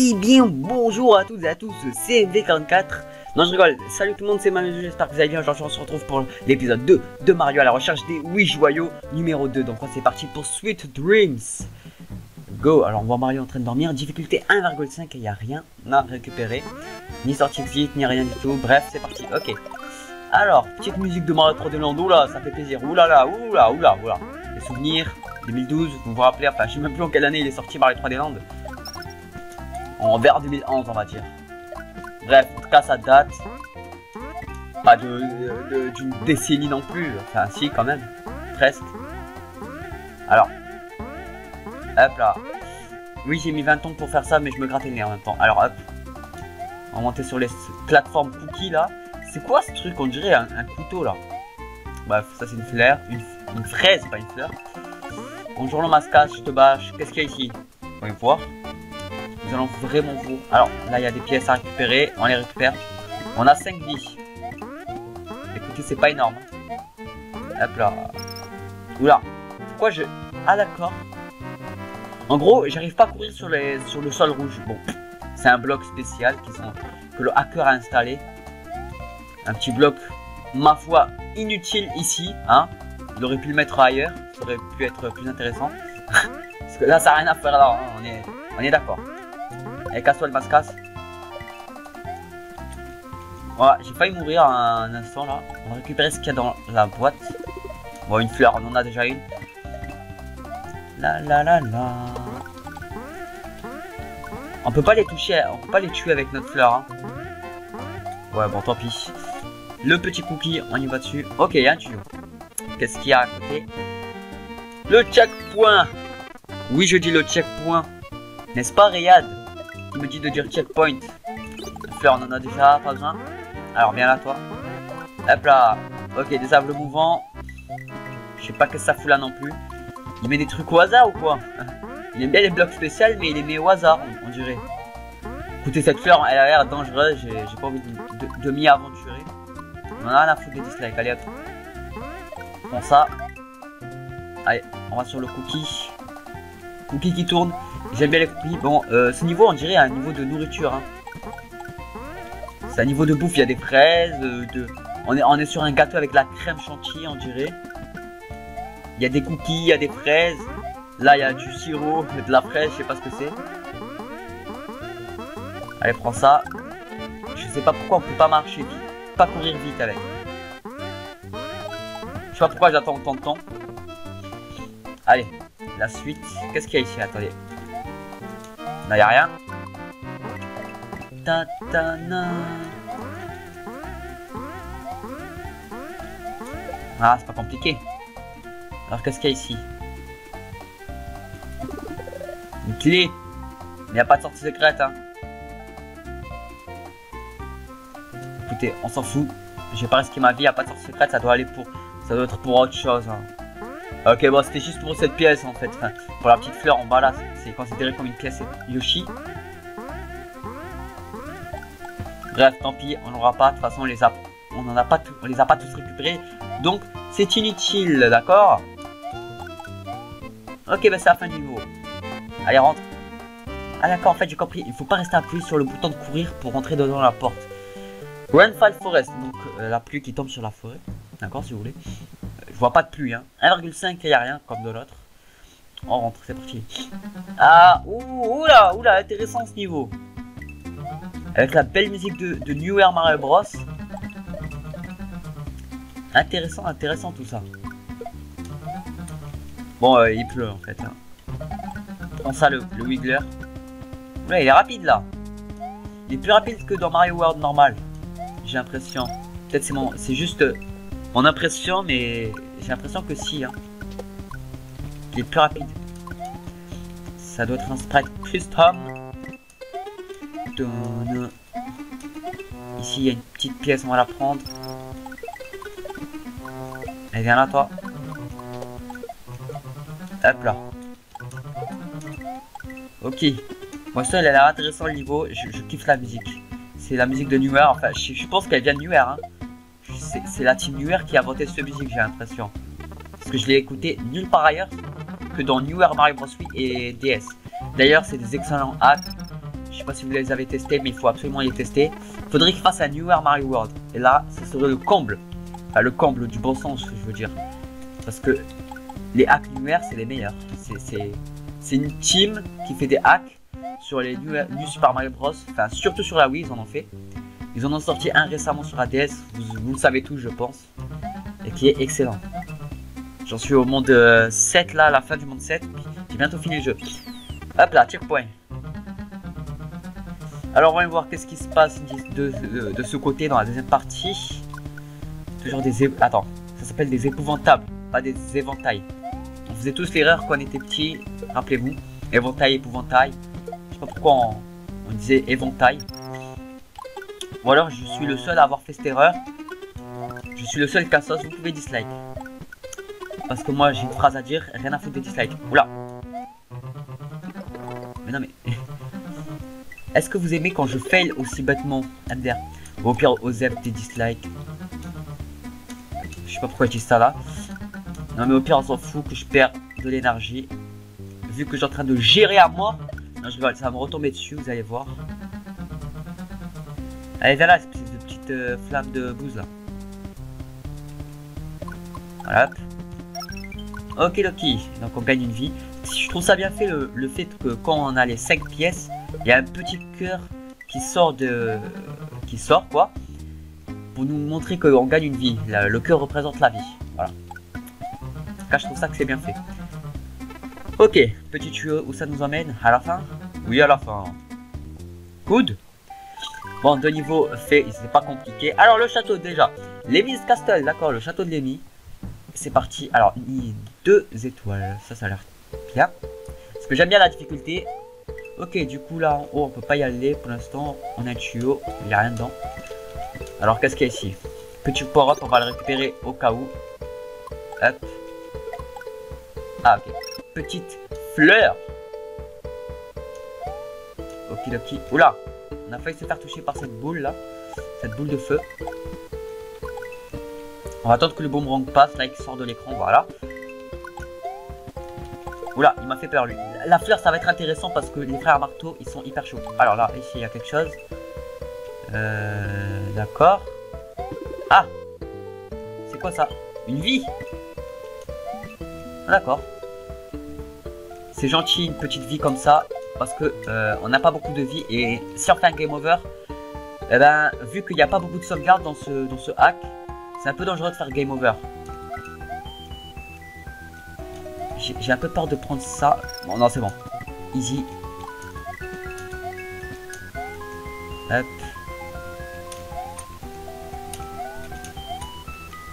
Et bien bonjour à toutes et à tous, c'est MV44. Non je rigole, salut tout le monde, c'est Manu, j'espère que vous allez bien. Aujourd'hui on se retrouve pour l'épisode 2 de Mario à la recherche des 8 joyaux numéro 2. Donc c'est parti pour Sweet Dreams. Go. Alors on voit Mario en train de dormir, difficulté 1,5 et il n'y a rien à récupérer. Ni sortie exit, ni rien du tout, bref c'est parti, ok. Alors, petite musique de Mario 3D Land, oula ça fait plaisir, oulala, oula. Les souvenirs, 2012, vous vous rappelez, enfin je sais même plus en quelle année il est sorti Mario 3D Land. En vers 2011 on va dire. Bref, en tout cas ça date. Pas d'une décennie non plus. Enfin si quand même. Presque. Alors. Hop là. Oui j'ai mis 20 ans pour faire ça mais je me grattais le nez en même temps. Alors hop. On va monter sur les plateformes cookies là. C'est quoi ce truc? On dirait un couteau là. Bref ça c'est une fleur. Une fraise pas une fleur. Bonjour le mascage, je te bâche. Qu'est-ce qu'il y a ici? On va voir. Nous allons vraiment voir. Alors là il y a des pièces à récupérer, on les récupère. On a 5 vies. Écoutez c'est pas énorme. Hop là. Oula. Pourquoi je... Ah d'accord. En gros j'arrive pas à courir sur le sol rouge. Bon. C'est un bloc spécial que le hacker a installé. Un petit bloc ma foi inutile ici. Hein. Il aurait pu le mettre ailleurs. Ça aurait pu être plus intéressant. Parce que là ça n'a rien à faire là. Hein. On est d'accord. Allez, casse-toi le mascasse. Voilà, j'ai failli mourir un instant là. On va récupérer ce qu'il y a dans la boîte. Bon, une fleur, on en a déjà une. La. On peut pas les toucher, on peut pas les tuer avec notre fleur. Hein. Ouais, bon, tant pis. Le petit cookie, on y va dessus. Ok, il y a un tuyau. Qu'est-ce qu'il y a à côté? Le checkpoint. Oui, je dis le checkpoint. N'est-ce pas, Riyad? Il me dit de dire checkpoint. La fleur, on en a déjà, pas besoin. Alors, viens là, toi. Hop là. Ok, des sables mouvants. Je sais pas que ça fout là non plus. Il met des trucs au hasard ou quoi? Il aime bien les blocs spéciaux, mais il les met au hasard, on dirait. Écoutez, cette fleur, elle a l'air dangereuse. J'ai pas envie de m'y aventurer. On en a rien à foutre des dislikes. Allez, hop. Prends ça. Allez, on va sur le cookie. Cookie qui tourne. J'aime bien les cookies. Bon, ce niveau, on dirait un niveau de nourriture. Hein. C'est un niveau de bouffe. Il y a des fraises. On est sur un gâteau avec la crème chantilly, on dirait. Il y a des cookies, il y a des fraises. Là, il y a du sirop, de la fraise. Je sais pas ce que c'est. Allez, prends ça. Je sais pas pourquoi on peut pas marcher vite. Pas courir vite avec. Je sais pas pourquoi j'attends autant de temps. Allez, la suite. Qu'est-ce qu'il y a ici? Attendez. Là, y a rien. Ah, c'est pas compliqué. Alors, qu'est-ce qu'il y a ici? Une clé. Il n'y a pas de sortie secrète, hein. Écoutez, on s'en fout. J'ai pas risqué ma vie, il n'y a pas de sortie secrète, ça doit être pour autre chose, hein. Ok, bon, c'était juste pour cette pièce en fait. Enfin, pour la petite fleur en bas là, c'est considéré comme une pièce Yoshi. Bref, tant pis, on n'aura pas. De toute façon, on les a pas tous récupérés. Donc, c'est inutile, d'accord? Ok, bah c'est la fin du niveau. Allez, rentre. Ah d'accord, en fait, j'ai compris. Il faut pas rester appuyé sur le bouton de courir pour rentrer dedans la porte. Rainfall Forest, donc la pluie qui tombe sur la forêt. D'accord, si vous voulez. Je vois pas de pluie, hein. 1,5 il n'y a rien comme de l'autre. On rentre, c'est parti. Ah, oula, intéressant ce niveau. Avec la belle musique de New Air Mario Bros. Intéressant tout ça. Bon, il pleut en fait. Hein. Prends ça le Wiggler. Oula, il est rapide là. Il est plus rapide que dans Mario World normal. J'ai l'impression. Peut-être c'est juste mon impression, mais j'ai l'impression que si. Hein. Il est plus rapide. Ça doit être un sprite custom. Ici, il y a une petite pièce, on va la prendre. Allez, viens là, toi. Hop là. Ok. Moi, ça, il a l'air intéressant le niveau. Je kiffe la musique. C'est la musique de New Air. Enfin, je pense qu'elle vient de New Air. Hein. C'est la team New Air qui a inventé cette musique, j'ai l'impression. Parce que je l'ai écouté nulle part ailleurs que dans New Air Mario Bros. Wii et DS. D'ailleurs, c'est des excellents hacks. Je sais pas si vous les avez testés, mais il faut absolument les tester. Faudrait qu'ils fassent un Newer Mario World. Et là, ce serait le comble. Enfin, le comble du bon sens, je veux dire. Parce que les hacks Newer, c'est les meilleurs. C'est une team qui fait des hacks sur les New Super Mario Bros. Enfin, surtout sur la Wii, ils en ont fait. Ils en ont sorti un récemment sur la DS, vous le savez tous, je pense. Et qui est excellent. J'en suis au monde 7 là, à la fin du monde 7. J'ai bientôt fini le jeu. Hop là, checkpoint. Alors, on va voir qu'est-ce qui se passe de ce côté dans la deuxième partie. Toujours des... Attends, ça s'appelle des épouvantables, pas des éventails. On faisait tous l'erreur quand on était petit, rappelez-vous. Éventail, épouvantail. Je sais pas pourquoi on disait éventail. Ou alors je suis le seul à avoir fait cette erreur. Je suis le seul cassos, vous pouvez dislike. Parce que moi j'ai une phrase à dire, rien à foutre de dislike. Oula. Mais non mais... Est-ce que vous aimez quand je fail aussi bêtement, MDR? Ou au pire, osez des dislikes. Je sais pas pourquoi je dis ça là. Non mais au pire on s'en fout que je perds de l'énergie. Vu que je suis en train de gérer à mort. Non je rigole, ça va me retomber dessus, vous allez voir. Allez viens là, espèce de petite flamme de bouse là. Voilà. Ok donc on gagne une vie. Je trouve ça bien fait le fait que quand on a les 5 pièces, il y a un petit cœur qui sort quoi. Pour nous montrer qu'on gagne une vie. Le cœur représente la vie. Voilà. En tout cas, je trouve ça que c'est bien fait. Ok, petit tuyau où ça nous emmène à la fin. Oui, à la fin. Good. Bon, 2 niveaux faits, c'est pas compliqué. Alors, le château déjà. Lemmy's Castle, d'accord, le château de Lemmy. C'est parti. Alors, 2 étoiles. Ça a l'air bien. Parce que j'aime bien la difficulté. Ok, du coup, là en haut, on peut pas y aller pour l'instant. On a un tuyau, il n'y a rien dedans. Alors, qu'est-ce qu'il y a ici? Petit power-up, on va le récupérer au cas où. Hop. Ah, ok. Petite fleur. Ok. Oula. On a failli se faire toucher par cette boule là. Cette boule de feu. On va attendre que le boomerang passe. Là, il sort de l'écran. Voilà. Oula, il m'a fait peur lui. La fleur, ça va être intéressant parce que les frères marteaux, ils sont hyper chauds. Alors là, ici, il y a quelque chose. D'accord. Ah. C'est quoi ça? Une vie. Ah, d'accord. C'est gentil, une petite vie comme ça. Parce que on n'a pas beaucoup de vie. Et si on fait un game over, eh ben, vu qu'il n'y a pas beaucoup de sauvegarde dans ce hack, c'est un peu dangereux de faire game over. J'ai un peu peur de prendre ça. Bon, non, c'est bon. Easy. Hop.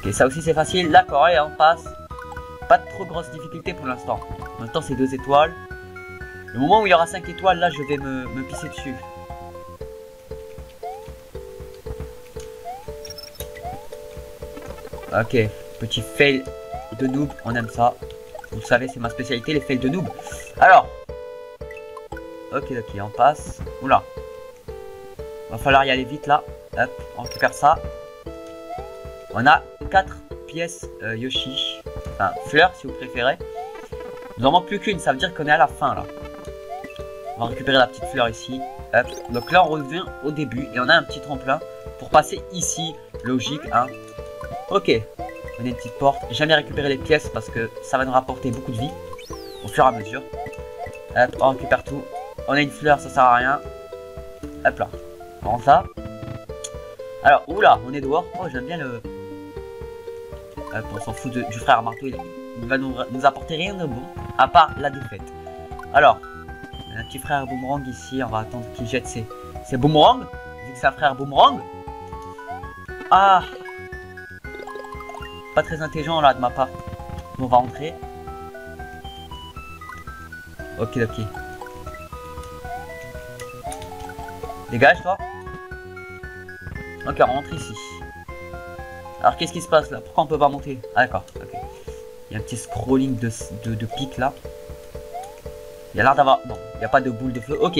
Ok, ça aussi c'est facile. D'accord, allez, on passe. Pas de trop grosse difficulté pour l'instant. En même temps, c'est 2 étoiles. Le moment où il y aura 5 étoiles, là, je vais me pisser dessus. Ok, petit fail de noob, on aime ça. Vous savez, c'est ma spécialité, les fails de noob. Alors. Ok, on passe. Oula. Va falloir y aller vite là. Hop, on récupère ça. On a 4 pièces Yoshi. Enfin, fleurs si vous préférez. Nous en manque plus qu'une, ça veut dire qu'on est à la fin là. On va récupérer la petite fleur ici. Hop. Donc là, on revient au début et on a un petit tremplin pour passer ici. Logique, hein. Ok. On a une petite porte. Jamais récupérer les pièces parce que ça va nous rapporter beaucoup de vie au fur et à mesure. Hop, on récupère tout. On a une fleur, ça sert à rien. Hop là. On prend ça. Alors, oula, on est dehors. Oh, j'aime bien le... Hop, on s'en fout du frère marteau. Il va nous apporter rien de bon, à part la défaite. Alors, un petit frère boomerang ici. On va attendre qu'il jette ses boomerangs. Vu que c'est un frère boomerang. Ah, pas très intelligent là de ma part. On va entrer. Ok. Dégage toi. Ok, on rentre ici. Alors qu'est-ce qui se passe là? Pourquoi on peut pas monter? Ah d'accord, ok. Il y a un petit scrolling de pic là. Il y a l'air d'avoir... Non, il n'y a pas de boule de feu. Ok,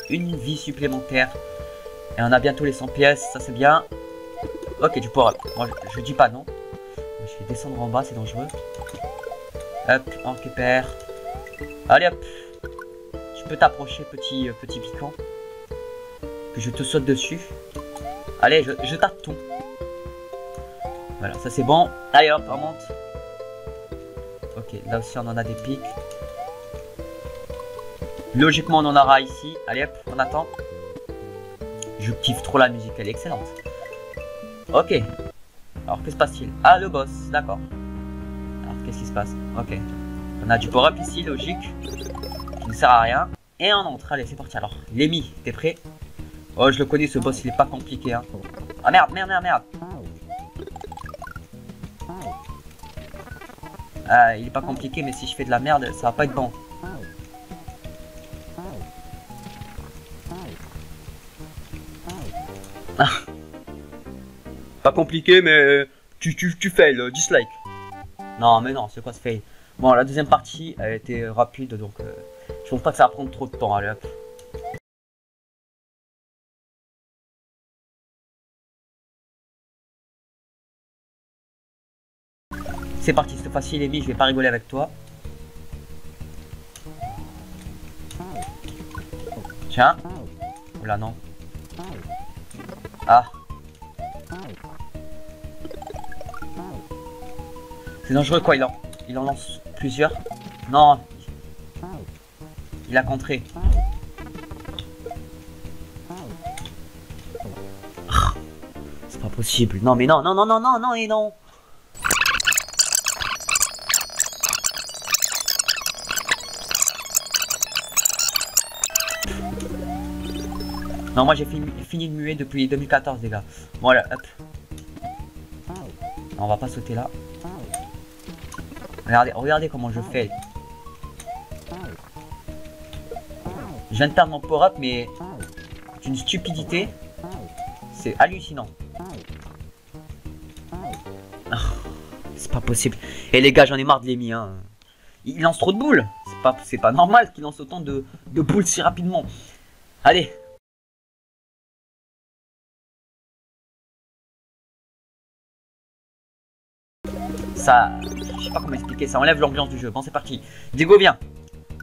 une vie supplémentaire. Et on a bientôt les 100 pièces, ça c'est bien. Ok, du power up. Moi je dis pas non. Je vais descendre en bas, c'est dangereux. Hop, on récupère. Allez hop. Tu peux t'approcher, petit piquant. que je te saute dessus. Allez, je tape tout. Voilà, ça c'est bon. Allez hop, on monte. Ok, là aussi on en a des pics. Logiquement on en aura ici. Allez hop, on attend. Je kiffe trop la musique, elle est excellente. Ok. Alors que se passe-t-il? Ah, le boss, d'accord. Alors qu'est-ce qui se passe? Ok. On a du power-up ici, logique. Qui ne sert à rien. Et on entre, allez c'est parti alors. Lémi, t'es prêt? Oh je le connais ce boss, il est pas compliqué hein. Ah merde, merde, merde, merde. Ah, il est pas compliqué mais si je fais de la merde ça va pas être bon. Ah. Pas compliqué mais tu fail, dislike. Non mais non, c'est quoi ce fail? Bon la deuxième partie elle était rapide donc je pense pas que ça va prendre trop de temps, allez hop. C'est parti, cette fois-ci Lémi, je vais pas rigoler avec toi. Tiens. Oula non. Ah. C'est dangereux quoi, il en lance plusieurs. Non. Il a contré. C'est pas possible. Non mais non, non, non, non, non, non et non. Non, moi j'ai fini de muer depuis 2014 les gars. Voilà, hop. Non, on va pas sauter là. Regardez comment je fais. Je viens de perdre mon power-up mais d'une stupidité. C'est hallucinant. C'est pas possible. Et les gars, j'en ai marre de Lémi hein. Il lance trop de boules. C'est pas normal qu'il lance autant de boules si rapidement. Allez. Ça, je sais pas comment expliquer, ça enlève l'ambiance du jeu. Bon, c'est parti. Diego, viens.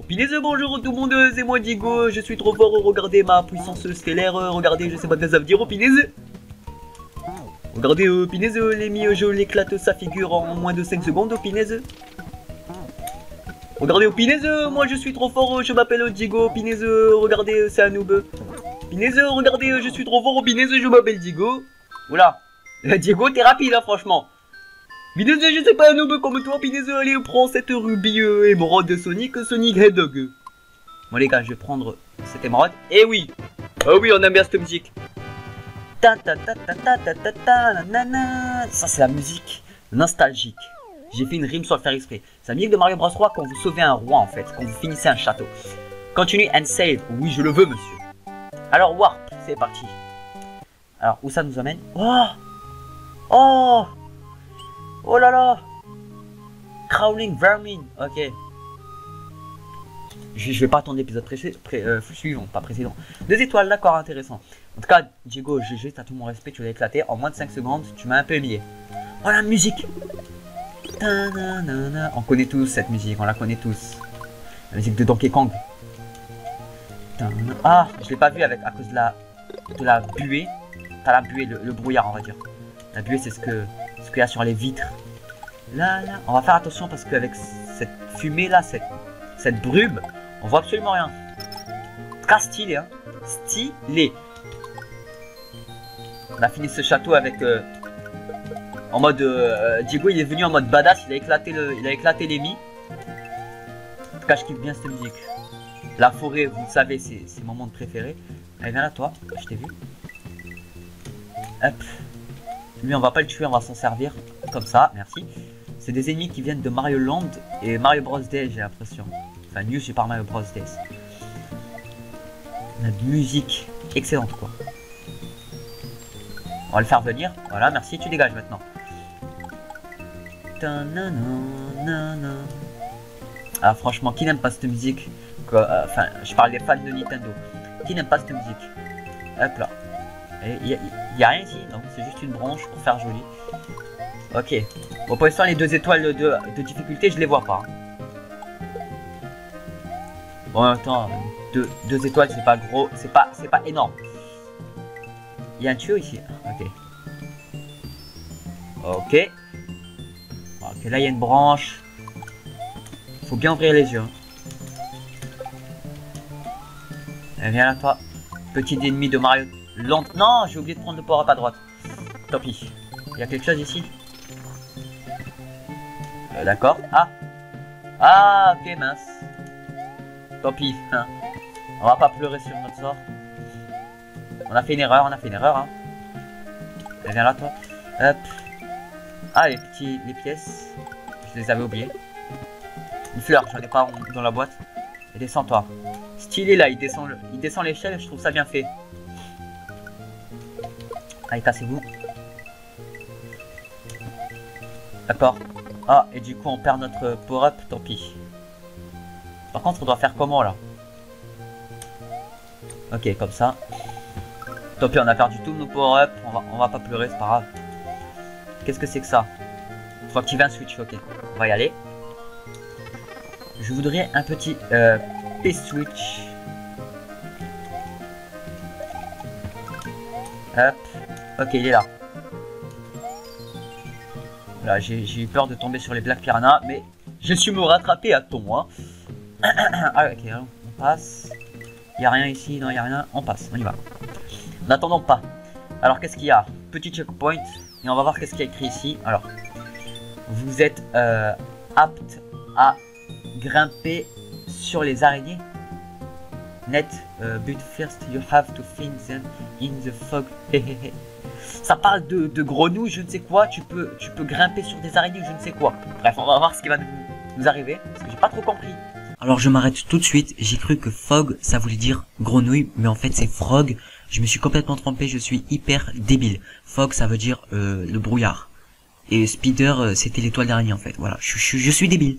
Punaise, bonjour tout le monde, c'est moi Diego. Je suis trop fort, regardez ma puissance stellaire. Regardez, je sais pas ce que ça veut dire, oh punaise. Regardez, punaise, Lémi, je l'éclate sa figure en moins de 5 secondes, oh punaise. Regardez, oh punaise, moi je suis trop fort, je m'appelle Diego, punaise, regardez, c'est un noob. Punaise, regardez, je suis trop fort, oh punaise, je m'appelle Diego. Oula, Diego, t'es rapide, hein, franchement. Punaise, je sais pas un noob comme toi, punaise, allez, prends cette rubis émeraude de Sonic Hedgehog. Bon les gars, je vais prendre cette émeraude. Et oui, oh oui, on aime bien cette musique. Ta ta ta ta ta ta ta ta nanana. Ça c'est la musique nostalgique. J'ai fait une rime sans le faire exprès. C'est la musique de Mario Bros 3 quand vous sauvez un roi en fait, quand vous finissez un château. Continue and save. Oui, je le veux, monsieur. Alors warp, c'est parti. Alors où ça nous amène? Oh, oh, oh là là. Crawling vermin. Ok. Je vais pas attendre l'épisode suivant, pas précédent. 2 étoiles, d'accord, intéressant. En tout cas, Diego, GG, t'as tout mon respect, tu l'as éclaté. En moins de 5 secondes, tu m'as un peu humilié. Oh la musique. On connaît tous cette musique, on la connaît tous. La musique de Donkey Kong. Ah, je l'ai pas vu à cause de la buée. Pas la buée, le brouillard, on va dire. La buée, c'est ce qu'il y a sur les vitres. Là, on va faire attention parce qu'avec cette fumée là, cette brume, on voit absolument rien. Très stylé, hein. Stylé. On a fini ce château avec en mode Diego, il est venu en mode badass, il a éclaté Lémi. En tout cas, je kiffe bien cette musique. La forêt, vous le savez, c'est mon monde préféré. Allez, viens là, toi, je t'ai vu. Hop. Lui, on va pas le tuer, on va s'en servir. Comme ça, merci. C'est des ennemis qui viennent de Mario Land et Mario Bros Days, j'ai l'impression. Enfin, New Super Mario Bros Days. La musique excellente, quoi. On va le faire venir. Voilà, merci, tu dégages maintenant. Ah, franchement, qui n'aime pas cette musique? Enfin, je parle des fans de Nintendo. Qui n'aime pas cette musique? Hop là. Il y a rien ici, non, c'est juste une branche pour faire joli. Ok. Bon, pour l'instant, les 2 étoiles de difficulté, je les vois pas. Bon, en même temps, 2 étoiles, c'est pas gros, c'est pas énorme. y a un tuyau ici. Ok. Ok. Ok, là il y a une branche. Faut bien ouvrir les yeux. Hein. Viens là toi. Petit ennemi de Mario. Lente. Non, j'ai oublié de prendre le power-up à droite. Tant pis. Il y a quelque chose ici. D'accord. Ah. Ah, ok, mince. Tant pis. Hein. On va pas pleurer sur notre sort. On a fait une erreur, Hein. Viens là, toi. Hop. Ah, les pièces. Je les avais oubliées. Une fleur, j'en ai pas dans la boîte. Et descends, toi. Stylé là, il descend l'échelle, je trouve ça bien fait. Allez, cassez-vous. D'accord. Ah, et du coup, on perd notre power-up, tant pis. Par contre, on doit faire comment là? Ok, comme ça. Tant pis, on a perdu tous nos power-up. On va pas pleurer, c'est pas grave. Qu'est-ce que c'est que ça? Faut activer un switch, ok. On va y aller. Je voudrais un petit P-switch. Hop. Ok, il est là. Voilà, j'ai eu peur de tomber sur les Black Piranha, mais je suis me rattraper à temps. Hein. Ah, ok, on passe. Il n'y a rien ici, non, il n'y a rien. On passe, on y va. N'attendons pas. Alors, qu'est-ce qu'il y a? Petit checkpoint. Et on va voir qu'est-ce qu'il y a écrit ici. Alors, vous êtes apte à grimper sur les araignées. Net, but first, you have to find them in the fog. Ça parle de grenouilles, je ne sais quoi. Tu peux grimper sur des araignées, je ne sais quoi. Bref, on va voir ce qui va nous arriver. Parce que j'ai pas trop compris. Alors je m'arrête tout de suite. J'ai cru que fog, ça voulait dire grenouille. Mais en fait, c'est frog. Je me suis complètement trompé. Je suis hyper débile. Fog, ça veut dire le brouillard. Et spider, c'était l'étoile d'araignée en fait. Voilà, je suis débile.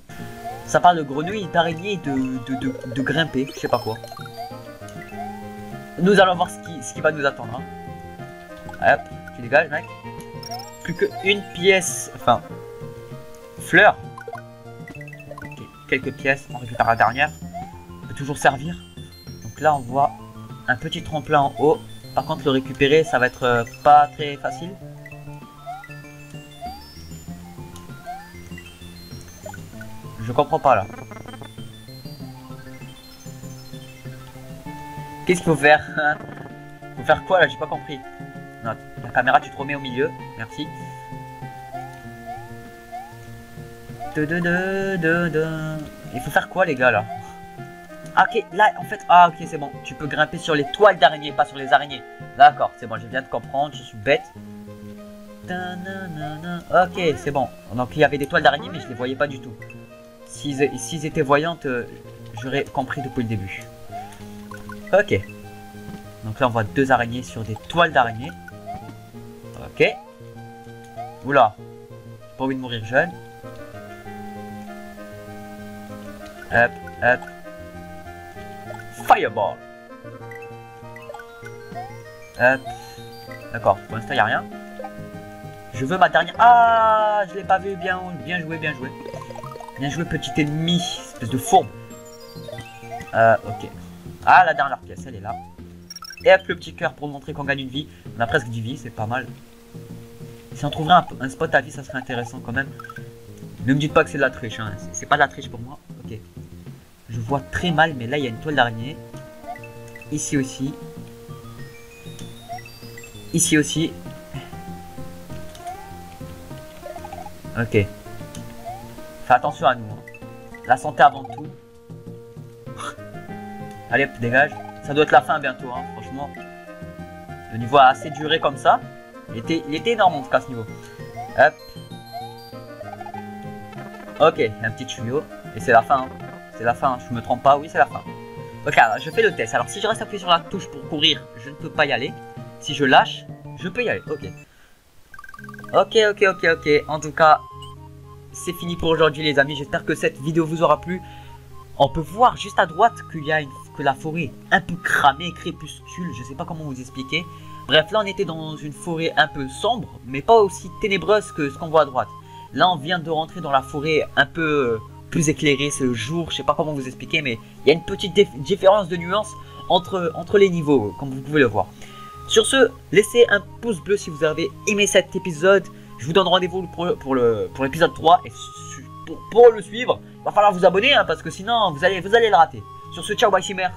Ça parle de grenouille, d'araignée, de grimper. Je sais pas quoi. Nous allons voir ce qui va nous attendre. Hein. Hop, tu dégages, mec. Plus qu'une pièce, enfin, fleur. Okay. Quelques pièces, on récupère la dernière. On peut toujours servir. Donc là, on voit un petit tremplin en haut. Par contre, le récupérer, ça va être pas très facile. Je comprends pas là. Qu'est-ce qu'il faut faire? Faut faire quoi là? J'ai pas compris. Non, la caméra tu te remets au milieu. Merci. Il faut faire quoi les gars là? Ah, ok, là en fait. Ah ok c'est bon. Tu peux grimper sur les toiles d'araignée, pas sur les araignées. D'accord, c'est bon, je viens de comprendre, je suis bête. Ok, c'est bon. Donc il y avait des toiles d'araignée mais je les voyais pas du tout. S'ils étaient voyantes, j'aurais compris depuis le début. Ok. Donc là on voit deux araignées sur des toiles d'araignée. Ok. Oula. J'ai pas envie de mourir jeune. Hop, hop. Fireball. Hop. D'accord, pour l'instant il n'y a rien. Je veux ma dernière... Ah, je l'ai pas vu, bien joué, bien joué. Bien joué petit ennemi, espèce de fourbe. Ok. Ah, la dernière pièce, elle est là. Et avec le petit cœur pour montrer qu'on gagne une vie. On a presque 10 vies, c'est pas mal. Si on trouverait un spot à vie, ça serait intéressant quand même. Ne me dites pas que c'est de la triche, hein. C'est pas de la triche pour moi. Ok. Je vois très mal, mais là il y a une toile d'araignée. Ici aussi. Ici aussi. Ok. Fais attention à nous. Hein. La santé avant tout. Allez, dégage. Ça doit être la fin bientôt, hein, franchement. Le niveau a assez duré comme ça. Il était énorme en tout cas ce niveau. Hop. Ok, un petit tuyau. Et c'est la fin. Hein. C'est la fin, je me trompe pas, oui c'est la fin. Ok, alors je fais le test. Alors si je reste appuyé sur la touche pour courir, je ne peux pas y aller. Si je lâche, je peux y aller. Ok. Ok. En tout cas, c'est fini pour aujourd'hui les amis. J'espère que cette vidéo vous aura plu. On peut voir juste à droite que la forêt est un peu cramée, crépuscule. Je sais pas comment vous expliquer. Bref, là on était dans une forêt un peu sombre, mais pas aussi ténébreuse que ce qu'on voit à droite. Là on vient de rentrer dans la forêt un peu plus éclairée, c'est le jour, je sais pas comment vous expliquer, mais il y a une petite différence de nuance entre les niveaux, comme vous pouvez le voir. Sur ce, laissez un pouce bleu si vous avez aimé cet épisode. Je vous donne rendez-vous pour l'épisode 3 et pour le suivre, il va falloir vous abonner hein, parce que sinon vous allez le rater. Sur ce, ciao, bye Chimère.